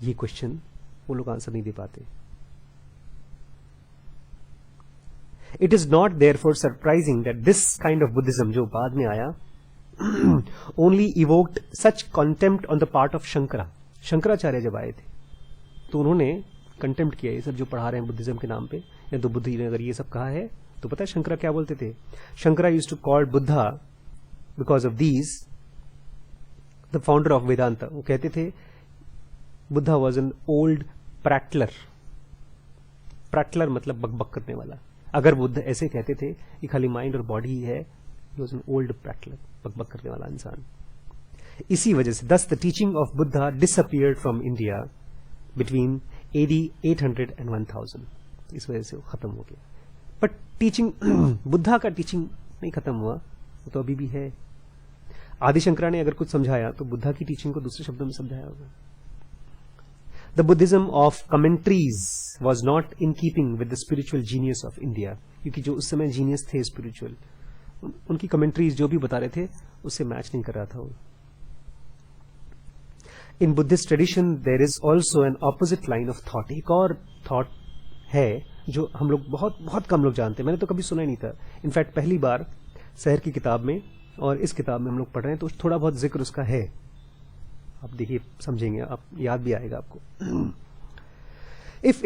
ये क्वेश्चन वो लोग आंसर नहीं दे पाते। It is not there for surprising that this kind of Buddhism, जो बाद में आया, only evoked such contempt on the part of Shankara. Shankaracharya जब आए थे तो उन्होंने कंटेम्प्ट किया, ये सब जो पढ़ा रहे हैं बुद्धिज्म के नाम पे, या तो बुद्ध ने अगर ये सब कहा है तो पता है शंकरा क्या बोलते थे? Shankara used to call Buddha because of these the founder of Vedanta. वो कहते थे Buddha was an old prattler. Prattler मतलब बकबक करने वाला। अगर बुद्ध ऐसे कहते थे कि खाली माइंड और बॉडी ही है, ही वॉज एन ओल्ड प्रैक्टलर, बकबक करने वाला इंसान। इसी वजह से दस the teaching of Buddha disappeared from India between AD 800 and 1000। इस वजह से वो खत्म हो गया। बट टीचिंग बुद्धा का टीचिंग नहीं खत्म हुआ, वो तो अभी भी है। आदि शंकरा ने अगर कुछ समझाया तो बुद्धा की टीचिंग को दूसरे शब्दों में समझाया होगा। The Buddhism of commentaries was not in keeping with the spiritual genius of India, क्योंकि जो उस समय जीनियस थे स्पिरिचुअल, उनकी कमेंट्रीज जो भी बता रहे थे उससे मैच नहीं कर रहा था वो। In Buddhist tradition there is also an opposite line of thought. एक और थॉट है जो हम लोग बहुत बहुत कम लोग जानते हैं, मैंने तो कभी सुना ही नहीं था। इनफैक्ट पहली बार शहर की किताब में और इस किताब में हम लोग पढ़ रहे हैं तो थोड़ा बहुत जिक्र उसका है। आप देखिए, समझेंगे, आप याद भी आएगा आपको। If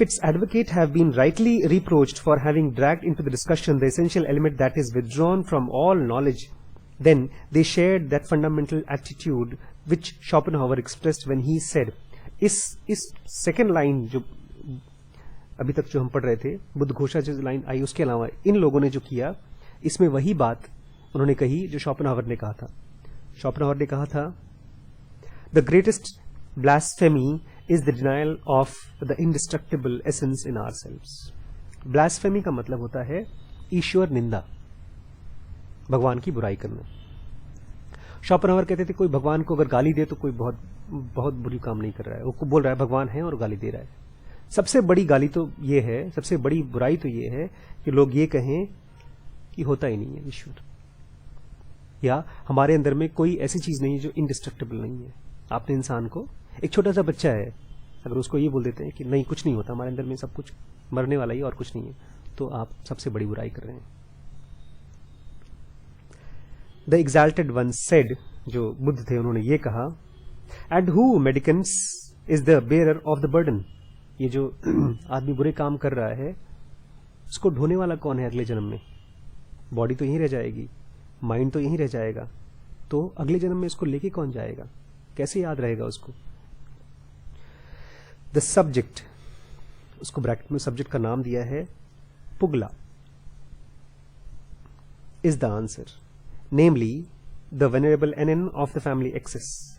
its advocate have been rightly reproached for having dragged into the discussion the essential element that is withdrawn from all knowledge, then they shared that fundamental attitude which Schopenhauer expressed when he said, इस सेकेंड लाइन जो अभी तक जो हम पढ़ रहे थे, बुद्ध घोषा जो लाइन आई, उसके अलावा इन लोगों ने जो किया, इसमें वही बात उन्होंने कही जो शॉपेनहावर ने कहा था। शॉपेनहावर ने कहा था, the greatest blasphemy is the denial of the indestructible essence in ourselves। blasphemy का मतलब होता है ईश्वर निंदा, भगवान की बुराई करना। शॉपेनहावर कहते थे कोई भगवान को अगर गाली दे तो कोई बहुत बहुत बुरी काम नहीं कर रहा है, वो बोल रहा है भगवान है और गाली दे रहा है। सबसे बड़ी गाली तो ये है, सबसे बड़ी बुराई तो ये है कि लोग ये कहें कि होता ही नहीं है ईश्वर, या हमारे अंदर में कोई ऐसी चीज नहीं है जो इंडिस्ट्रक्टिबल नहीं है। आपने इंसान को, एक छोटा सा बच्चा है, अगर उसको ये बोल देते हैं कि नहीं कुछ नहीं होता, हमारे अंदर में सब कुछ मरने वाला ही और कुछ नहीं है, तो आप सबसे बड़ी बुराई कर रहे हैं। द एग्जाल्टेड वन सेड, जो बुद्ध थे उन्होंने ये कहा, and who mendicants is the bearer of the burden. ये जो आदमी बुरे काम कर रहा है उसको ढोने वाला कौन है अगले जन्म में? बॉडी तो यहीं रह जाएगी, माइंड तो यहीं रह जाएगा, तो अगले जन्म में इसको लेके कौन जाएगा? कैसे याद रहेगा उसको? द सब्जेक्ट, उसको ब्रैकेट में सब्जेक्ट का नाम दिया है puggala, is the answer, namely the venerable anon of the family access.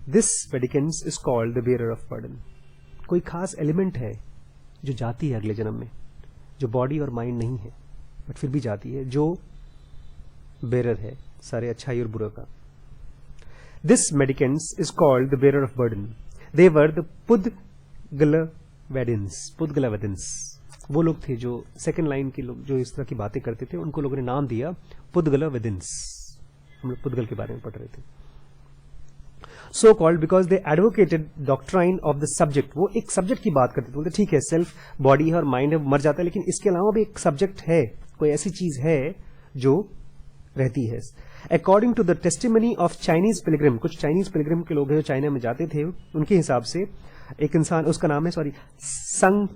This mendicants is called the bearer of burden. कोई खास एलिमेंट है जो जाती है अगले जन्म में, जो बॉडी और माइंड नहीं है बट फिर भी जाती है, जो बेरर है सारे अच्छाई और बुरा का। This mendicants is called the bearer of burden. They were the Pudgalavadins. Pudgalavadins वो लोग थे जो सेकेंड लाइन के लोग जो इस तरह की बातें करते थे, उनको लोगों ने नाम दिया पुद्गलावदिन्स। हम लोग पुद्गल के बारे में पढ़ रहे थे। So called because they advocated doctrine of the subject। वो एक सब्जेक्ट की बात करते थे, बोलते ठीक है सेल्फ बॉडी है और माइंड है, मर जाता है, लेकिन इसके अलावा भी एक सब्जेक्ट है, कोई ऐसी चीज है जो रहती है। According to the testimony of Chinese pilgrim, कुछ चाइनीज पिलग्रिम के लोग हैं जो चाइना में जाते थे, उनके हिसाब से एक इंसान, उसका नाम है संग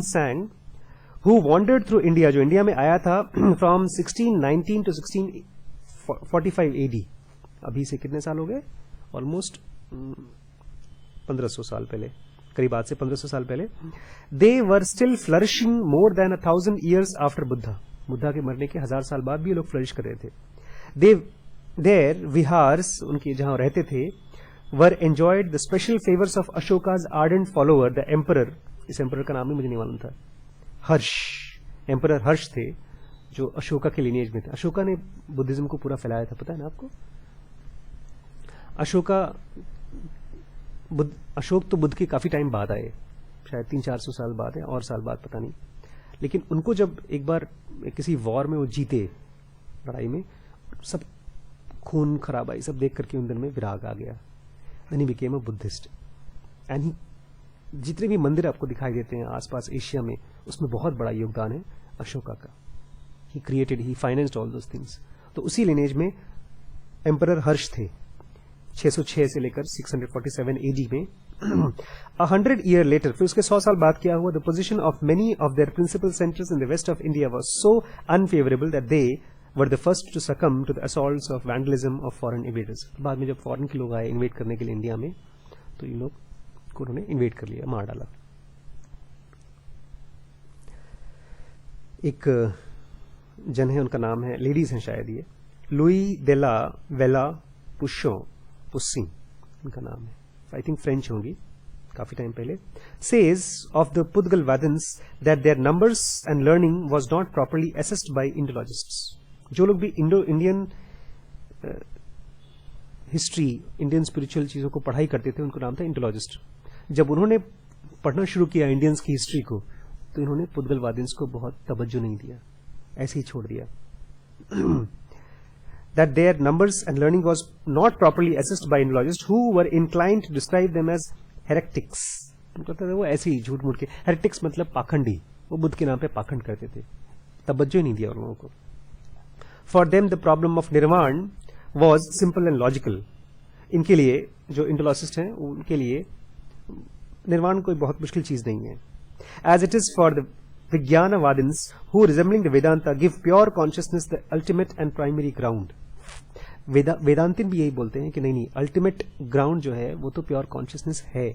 सांग, हु वॉन्डर्ड थ्रू इंडिया, जो इंडिया में आया था फ्रॉम 1619 टू 1645 AD। अभी से कितने साल हो गए? ऑलमोस्ट 1500 साल पहले, करीब आज से 1500 साल पहले। They were still flourishing more than 1000 years after Buddha. Buddha के मरने के 1000 साल बाद भी ये लोग फ्लरिश कर रहे थे। देर विहार्स, उनके जहां रहते थे, were enjoyed the special favors of Ashoka's ardent follower, the emperor. इस emperor का नाम ही मुझे नहीं मालूम था. हर्ष, emperor हर्ष थे जो अशोका के lineage में थे. अशोका ने बुद्धिज्म को पूरा फैलाया था, पता है ना आपको? अशोक तो बुद्ध के काफी टाइम बाद आए, शायद 300-400 साल बाद है, और साल बाद पता नहीं. लेकिन उनको जब एक बार किसी वॉर में वो जीते, लड़ाई में, सब खून खराबाई सब देख करके उन दिन में विराग आ गया. Then he became a Buddhist. And he, जितने भी मंदिर आपको दिखाई देते हैं आसपास एशिया में, उसमें बहुत बड़ा योगदान है अशोका का. He created, he financed all those things. तो उसी लिनेज में एम्परर हर्ष थे 606 से लेकर 647 AD में. 100 year later, फिर उसके 100 साल बाद क्या हुआ? The position of many of their principal centers in the west of India was so unfavorable that they were the first to succumb to the assaults of vandalism of foreign invaders. बाद में जब फॉरेन के लोग आए इन्वेट करने के लिए इंडिया में, तो इन लोग को उन्होंने इन्वेट कर लिया, मार डाला. एक जन है, उनका नाम है, लेडीज हैं शायद ये, लुई देला वेला पुस्सी उनका नाम है, आई थिंक फ्रेंच होंगी, काफी टाइम पहले. says of the Pudgal Vadans that their numbers and learning was not properly assessed by Indologists. जो लोग भी इंडियन हिस्ट्री, इंडियन स्पिरिचुअल चीजों को पढ़ाई करते थे, उनको नाम था इंडोलॉजिस्ट. जब उन्होंने पढ़ना शुरू किया इंडियंस की हिस्ट्री को, तो इन्होंने पुद्गल वादिन्स को बहुत तवज्जो नहीं दिया, ऐसे ही छोड़ दिया. That their numbers and learning was not properly assessed by Indologists who were inclined to describe them as heretics. वो ऐसे ही झूठ मूठ के, heretics मतलब पाखंडी, वो बुद्ध के नाम पे पाखंड करते थे, तवज्जो ही नहीं दिया उन लोगों को. For them the problem of nirvana was simple and logical. इनके लिए, जो इंडोलॉजिस्ट हैं, उनके लिए निर्वाण कोई बहुत मुश्किल चीज नहीं है. As it is for the Vijnanavadins who resembling the Vedanta give pure consciousness the ultimate and primary ground. Vedantin भी यही बोलते हैं कि नहीं, अल्टीमेट ग्राउंड जो है वो तो प्योर कॉन्शियसनेस है.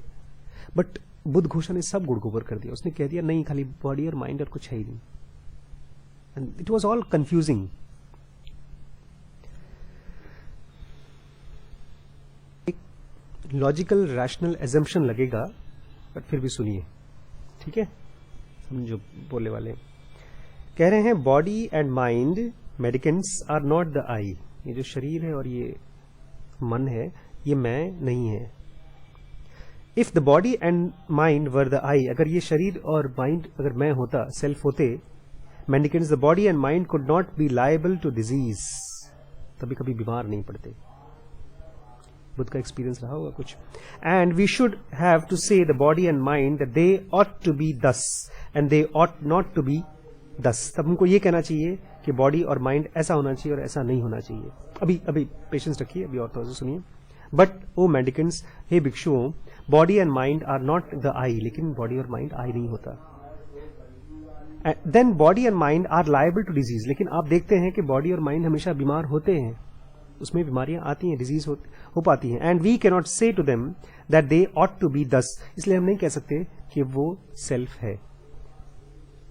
बट बुद्ध घोषा ने सब गुड़ गोबर कर दिया. उसने कह दिया नहीं, खाली बॉडी और माइंड और कुछ है ही नहीं. And it was all confusing. Logical rational assumption लगेगा, बट फिर भी सुनिए, ठीक है? हम जो बोलने वाले कह रहे हैं, body and mind mendicants are not the I. ये जो शरीर है और ये मन है, ये मैं नहीं है. If the body and mind were the I, अगर ये शरीर और माइंड अगर मैं होता, सेल्फ होते, mendicants the body and mind could not be liable to disease. कभी कभी बीमार नहीं पड़ते. बुद्ध का एक्सपीरियंस रहा होगा कुछ. And we should have to say the body and mind that they ought to be thus and they ought not to be thus. तब हमको ये कहना चाहिए कि बॉडी और माइंड ऐसा होना चाहिए और ऐसा नहीं होना चाहिए. अभी पेशेंस रखिए, अभी और थोड़ा सा सुनिए. बट ओ मेडिकेंट्स, हे भिक्षुओं, body and mind are not the I. लेकिन बॉडी और माइंड आई नहीं होता. Then body and mind are liable to disease. लेकिन आप देखते हैं कि बॉडी और माइंड हमेशा बीमार होते हैं, उसमें बीमारियां आती हैं, डिजीज हो पाती हैं. And we cannot say to them that they ought to be thus. इसलिए हम नहीं कह सकते कि वो सेल्फ है.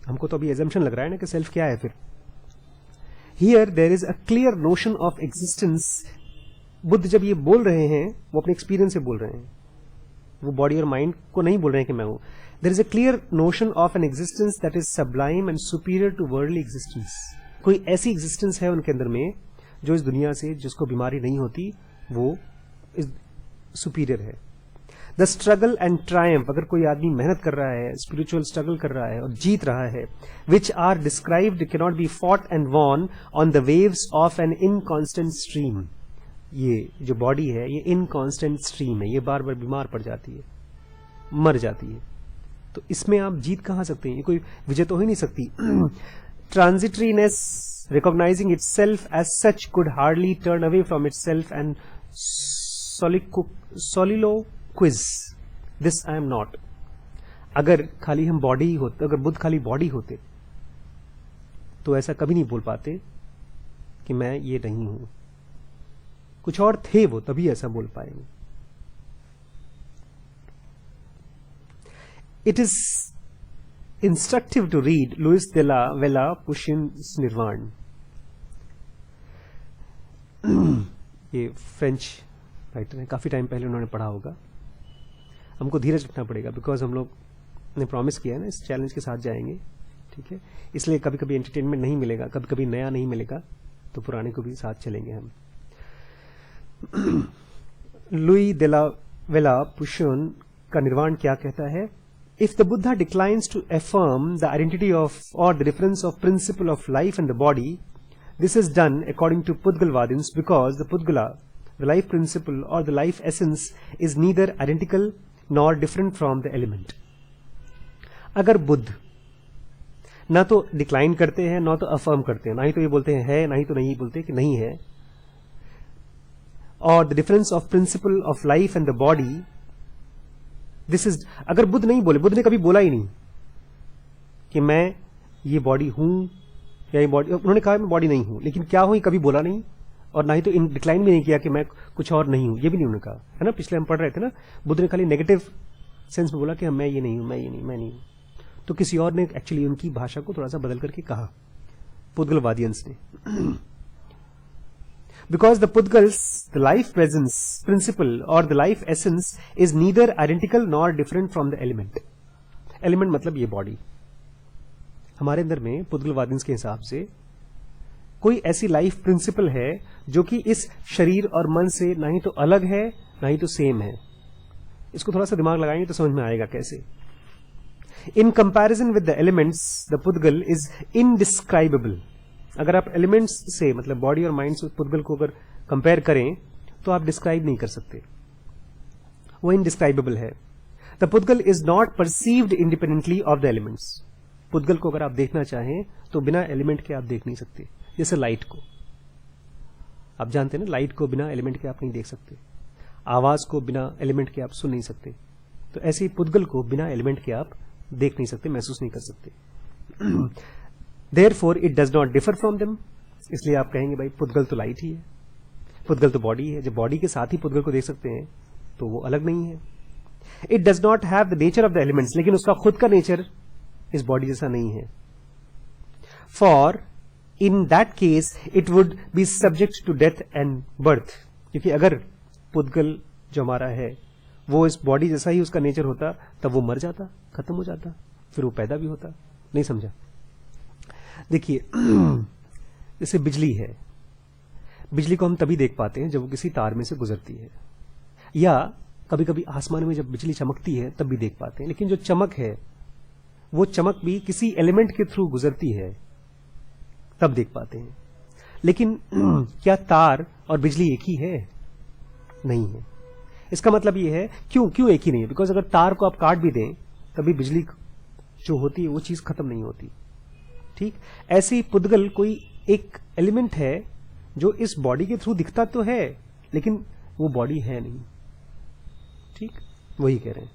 हमको तो अभी एजम्पशन लग रहा है ना कि सेल्फ क्या है. फिर here there is a clear notion of existence. Buddha जब ये बोल रहे हैं, वो अपने एक्सपीरियंस से बोल रहे हैं, वो बॉडी और माइंड को नहीं बोल रहे हैं कि मैं हूं. There is a clear notion of an existence that is sublime and superior to worldly existence. कोई ऐसी एग्जिस्टेंस है उनके अंदर में जो इस दुनिया से, जिसको बीमारी नहीं होती, वो सुपीरियर है. द स्ट्रगल एंड ट्रायम्फ, अगर कोई आदमी मेहनत कर रहा है, स्पिरिचुअल स्ट्रगल कर रहा है और जीत रहा है, which are described can not be fought and won on the waves of an inconstant stream. ये जो बॉडी है, ये इनकॉन्स्टेंट स्ट्रीम है, ये बार बार बीमार पड़ जाती है, मर जाती है. तो इसमें आप जीत कहां सकते हैं? ये कोई विजय तो हो ही नहीं सकती. ट्रांजिटरीनेस, recognizing itself as such, could hardly turn away from itself and soliloquiz, this I am not. अगर खाली हम बॉडी होते, अगर बुद्ध खाली बॉडी होते, तो ऐसा कभी नहीं बोल पाते कि मैं ये नहीं हूं. कुछ और थे वो, तभी ऐसा बोल पाएंगे. It is instructive to read Luis de la Vela Pushin's Nirvana. ये फ्रेंच राइटर हैं, काफ़ी टाइम पहले उन्होंने पढ़ा होगा। हमको धीरज रखना पड़ेगा, बिकॉज हम लोग ने प्रॉमिस किया है ना, इस चैलेंज के साथ जाएंगे, ठीक है। इसलिए कभी कभी एंटरटेनमेंट नहीं मिलेगा, कभी कभी नया नहीं मिलेगा, तो पुराने को भी साथ चलेंगे हम। लुई दे ला वेला पुशोन का निर्वाण क्या कहता है? If the Buddha declines to affirm the identity of or the difference of principle of life and the body, this is done according to Pudgalvadins because the Pudgala, the life principle or the life essence, is neither identical nor different from the element. अगर बुद्ध ना तो डिक्लाइन करते हैं ना तो अफर्म करते हैं, ना ही तो ये बोलते हैं है, ना ही तो नहीं बोलते कि नहीं है, और the difference of principle of life and the body, this is, अगर बुद्ध नहीं बोले, बुद्ध ने कभी बोला ही नहीं कि मैं ये बॉडी हूं या ये बॉडी, उन्होंने कहा मैं बॉडी नहीं हूं, लेकिन क्या हूं ये कभी बोला नहीं, और ना ही तो डिक्लाइन भी नहीं किया कि मैं कुछ और नहीं हूं, ये भी नहीं उन्होंने कहा, है ना। पिछले हम पढ़ रहे थे ना, बुद्ध ने खाली नेगेटिव सेंस में बोला कि मैं ये नहीं हूं, मैं ये नहीं, मैं नहीं हूं। तो किसी और ने एक्चुअली उनकी भाषा को थोड़ा सा बदल करके कहा, पुद्गलवादियंस ने। Because the Pudgals, the life presence principle or the life essence is neither identical nor different from the element. Element मतलब ये बॉडी। हमारे अंदर में पुद्गलवादियंस के हिसाब से कोई ऐसी लाइफ प्रिंसिपल है जो कि इस शरीर और मन से ना ही तो अलग है ना ही तो सेम है। इसको थोड़ा सा दिमाग लगाएंगे तो समझ में आएगा कैसे। In comparison with the elements, the Pudgal is indescribable. अगर आप एलिमेंट्स से मतलब बॉडी और माइंड से पुद्गल को अगर कंपेयर करें तो आप डिस्क्राइब नहीं कर सकते, वो इनडिस्क्राइबेबल है। The pudgala is not perceived independently of the elements. पुद्गल को अगर आप देखना चाहें तो बिना एलिमेंट के आप देख नहीं सकते। जैसे लाइट को आप जानते हैं ना, लाइट को बिना एलिमेंट के आप नहीं देख सकते, आवाज को बिना एलिमेंट के आप सुन नहीं सकते, तो ऐसे ही पुद्गल को बिना एलिमेंट के आप देख नहीं सकते, महसूस नहीं कर सकते। Therefore, it does not differ from them. इसलिए आप कहेंगे भाई पुद्गल तो लाइट ही है, पुद्गल तो बॉडी है। जब बॉडी के साथ ही पुद्गल को देख सकते हैं तो वो अलग नहीं है। It does not have the nature of the elements, लेकिन उसका खुद का नेचर इस बॉडी जैसा नहीं है। For in that case, it would be subject to death and birth. क्योंकि अगर पुद्गल जो हमारा है वो इस बॉडी जैसा ही उसका नेचर होता तब वो मर जाता, खत्म हो जाता, फिर वो पैदा भी होता। नहीं समझा? देखिए, जैसे बिजली है, बिजली को हम तभी देख पाते हैं जब वो किसी तार में से गुजरती है, या कभी कभी आसमान में जब बिजली चमकती है तब भी देख पाते हैं। लेकिन जो चमक है वो चमक भी किसी एलिमेंट के थ्रू गुजरती है, तब देख पाते हैं। लेकिन क्या तार और बिजली एक ही है? नहीं है। इसका मतलब ये है क्यों एक ही नहीं है? बिकॉज अगर तार को आप काट भी दें तभी बिजली जो होती है वो चीज खत्म नहीं होती। ठीक ऐसे ही पुद्गल कोई एक एलिमेंट है जो इस बॉडी के थ्रू दिखता तो है लेकिन वो बॉडी है नहीं। ठीक वही कह रहे हैं।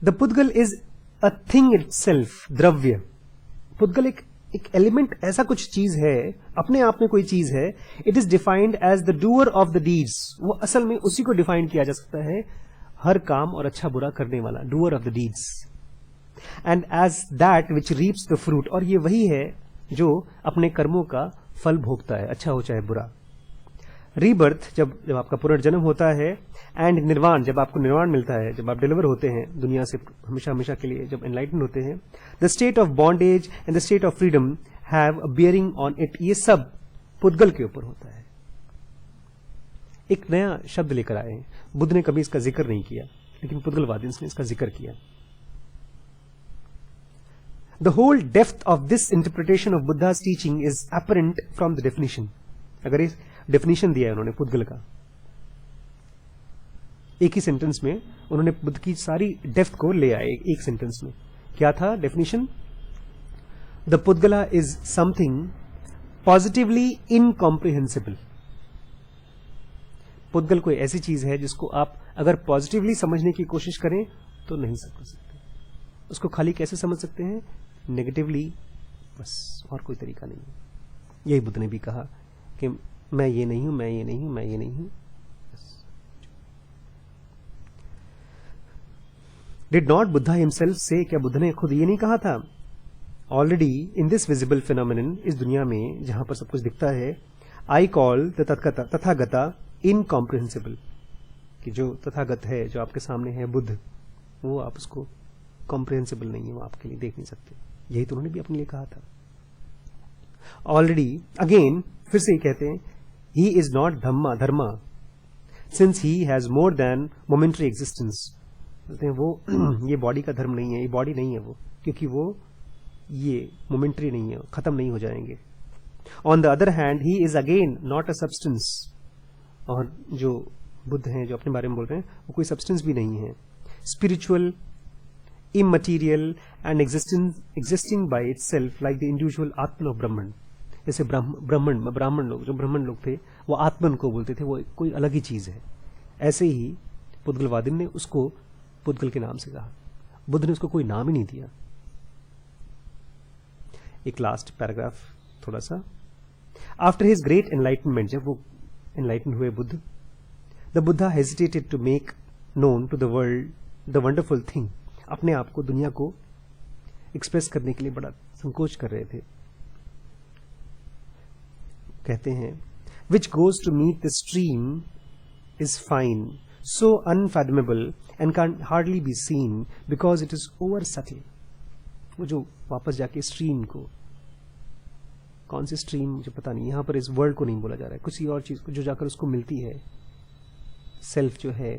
The pudgala is a thing itself, द्रव्य। पुद्गल एक एलिमेंट, ऐसा कुछ चीज है, अपने आप में कोई चीज है। It is defined as the doer of the deeds. वो असल में उसी को डिफाइन किया जा सकता है, हर काम और अच्छा बुरा करने वाला, doer of the deeds, and as that which reaps the fruit. और ये वही है जो अपने कर्मों का फल भोगता है, अच्छा हो चाहे बुरा। रीबर्थ, जब आपका पुनर्जन्म होता है, एंड निर्वाण, जब आपको निर्वाण मिलता है, जब आप डिलीवर होते हैं दुनिया से हमेशा हमेशा के लिए, जब एनलाइटन होते हैं। The state of bondage and the state of freedom have a bearing on it. ये सब पुद्गल के ऊपर होता है। एक नया शब्द लेकर आए हैं, बुद्ध ने कभी इसका जिक्र नहीं किया लेकिन पुद्गलवादियों ने इसका जिक्र किया। The whole depth of this interpretation of Buddha's teaching is apparent from the definition. अगर इस डेफिनेशन दिया है उन्होंने पुद्गल का, एक ही सेंटेंस में उन्होंने बुद्ध की सारी डेप्थ को ले आए एक सेंटेंस में। क्या था definition? The pudgala is something positively incomprehensible. पुद्गल कोई ऐसी चीज है जिसको आप अगर पॉजिटिवली समझने की कोशिश करें तो नहीं समझ सकते। उसको खाली कैसे समझ सकते हैं? नेगेटिवली, बस, और कोई तरीका नहीं है। यही बुद्ध ने भी कहा कि मैं ये नहीं हूं, मैं ये नहीं हूं, मैं ये नहीं हूं। डिड नॉट बुद्धा हिमसेल्फ से, क्या बुद्ध ने खुद ये नहीं कहा था? Already in this visible phenomenon, इस दुनिया में जहां पर सब कुछ दिखता है, I call the Tathagata incomprehensible, कि जो तथागत है, जो आपके सामने है बुद्ध, वो आप उसको कॉम्प्रिहेंसिबल नहीं है, वो आपके लिए देख नहीं सकते। यही तो उन्होंने भी अपने लिए कहा था। ऑलरेडी अगेन फिर से ही कहते हैं, he is not Dharma since he has more than momentary existence. बोलते हैं वो ये बॉडी का धर्म नहीं है, ये बॉडी नहीं है वो, क्योंकि वो ये मोमेंटरी नहीं है, खत्म नहीं हो जाएंगे। On the other hand he is again not a substance, और जो बुद्ध हैं जो अपने बारे में बोल रहे हैं, वो कोई सब्सटेंस भी नहीं है। Spiritual, immaterial and existing by itself like the individual atman of Brahman. जैसे ब्राह्मण लोग, जो ब्राह्मण लोग थे, वो आत्मन को बोलते थे, वो कोई अलग ही चीज है। ऐसे ही पुद्गलवादी ने उसको पुद्गल के नाम से कहा, बुद्ध ने उसको कोई नाम ही नहीं दिया। एक लास्ट पैराग्राफ थोड़ा सा। आफ्टर हिज ग्रेट एनलाइटनमेंट, जब वो एनलाइटन हुए Buddha, the Buddha hesitated to make known to the world the wonderful thing. अपने आप को, दुनिया को एक्सप्रेस करने के लिए बड़ा संकोच कर रहे थे। कहते हैं, which goes to meet the stream is fine, so unfathomable and can hardly be seen because it is over subtle. वो जो वापस जाके स्ट्रीम को, कौन सी स्ट्रीम मुझे पता नहीं, यहां पर इस वर्ड को नहीं बोला जा रहा है, किसी और चीज को जो जाकर उसको मिलती है, सेल्फ जो है,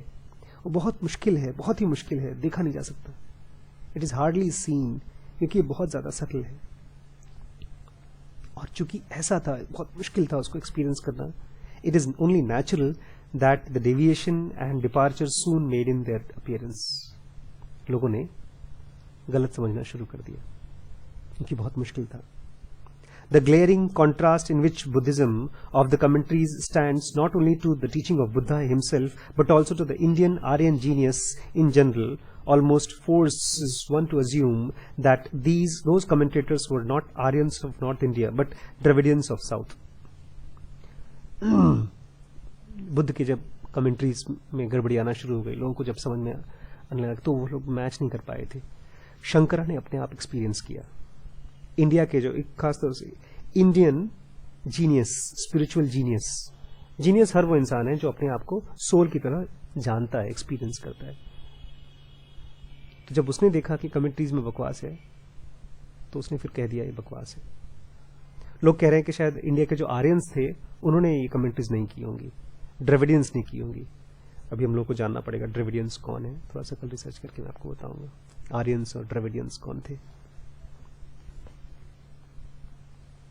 वो बहुत मुश्किल है, बहुत ही मुश्किल है, देखा नहीं जा सकता। इट इज हार्डली सीन, क्योंकि ये बहुत ज्यादा सटल है। और चूंकि ऐसा था, बहुत मुश्किल था उसको एक्सपीरियंस करना, it is only natural that the deviation and departure soon made in their appearance. लोगों ने गलत समझना शुरू कर दिया, क्योंकि बहुत मुश्किल था। The glaring contrast in which Buddhism of the commentaries stands not only to the teaching of Buddha himself, but also to the Indian Aryan genius in general, almost forces one to assume that those commentators were not Aryans of North India, but Dravidians of South. Buddha के जब कमेंट्रीज में गड़बड़ी आना शुरू हो गई, लोगों को जब समझ में आने लगा, तो वो लोग मैच नहीं कर पाए थे। शंकरा ने अपने आप एक्सपीरियंस किया। इंडिया के जो खासतौर से Indian genius, spiritual genius, genius हर वो इंसान है जो अपने आप को सोल की तरह जानता है, एक्सपीरियंस करता है। तो जब उसने देखा कि कमेंट्रीज में बकवास है, तो उसने फिर कह दिया ये बकवास है। लोग कह रहे हैं कि शायद इंडिया के जो आर्यंस थे, उन्होंने ये कमेंट्रीज नहीं की होंगी, ड्रेविडियंस ने की होंगी। अभी हम लोग को जानना पड़ेगा ड्रेविडियंस कौन है, थोड़ा सा कल रिसर्च करके मैं आपको बताऊंगा आर्यंस और ड्रेविडियंस कौन थे।